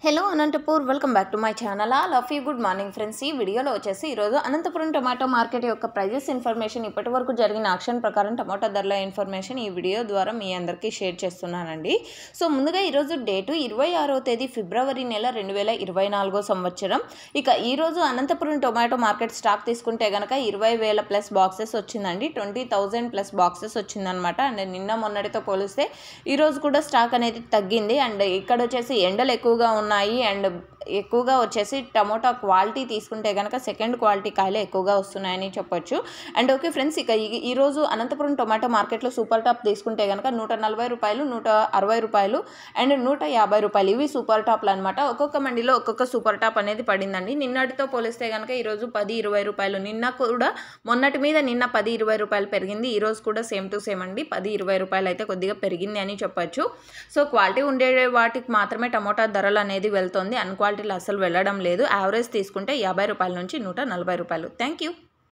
Hello Anantapur welcome back to my channel. All of you good morning friends. ఈ వీడియోలో వచ్చేసి ఈరోజు అనంతపురం టమాటో మార్కెట్ యొక్క ప్రైజెస్ ఇన్ఫర్మేషన్, ఇప్పటి వరకు జరిగిన ఆక్షన్ ప్రకారం టమాటో ధరల ఇన్ఫర్మేషన్ ఈ వీడియో ద్వారా మీ అందరికీ షేర్ చేస్తున్నానండి. సో ముందుగా ఈరోజు డేటు 26వ తేదీ ఫిబ్రవరి నెల 2024 సంవత్సరం. ఇక ఈరోజు అనంతపురం టొమాటో మార్కెట్ స్టాక్ తీసుకుంటే కనుక 20,000 ప్లస్ బాక్సెస్ వచ్చిందండి. 20,000 ప్లస్ బాక్సెస్ వచ్చిందనమాట. అండ్ నిన్న మొన్నటితో పోలిస్తే ఈరోజు కూడా స్టాక్ అనేది తగ్గింది. అండ్ ఇక్కడ వచ్చేసి ఎండలు ఎక్కువగా ఉన్నాయి. అండ్ ఎక్కువగా వచ్చేసి టమోటా క్వాలిటీ తీసుకుంటే కనుక సెకండ్ క్వాలిటీ కాయలు ఎక్కువగా వస్తున్నాయని చెప్పొచ్చు. అండ్ ఓకే ఫ్రెండ్స్, ఇక ఈరోజు అనంతపురం టొమాటో మార్కెట్లో సూపర్ టాప్ తీసుకుంటే కనుక 140 రూపాయలు, 160 రూపాయలు అండ్ 150 రూపాయలు, ఇవి సూపర్ టాప్లు అనమాట. ఒక్కొక్క మండిలో ఒక్కొక్క సూపర్ టాప్ అనేది పడిందండి. నిన్నటితో పోలిస్తే కనుక ఈరోజు 10-20 రూపాయలు, నిన్న కూడా మొన్నటి మీద నిన్న 10-20 రూపాయలు పెరిగింది. ఈరోజు కూడా సేమ్ టు సేమ్ అండి, 10-20 రూపాయలు అయితే కొద్దిగా పెరిగింది అని చెప్పొచ్చు. సో క్వాలిటీ ఉండే వాటికి మాత్రమే టమోటా ధరలు అనేది వెళ్తుంది, అన్క్వాలిటీలు అసలు వెళ్ళడం లేదు. యావరేజ్ తీసుకుంటే 50 రూపాయల నుంచి 140 రూపాయలు. Thank you.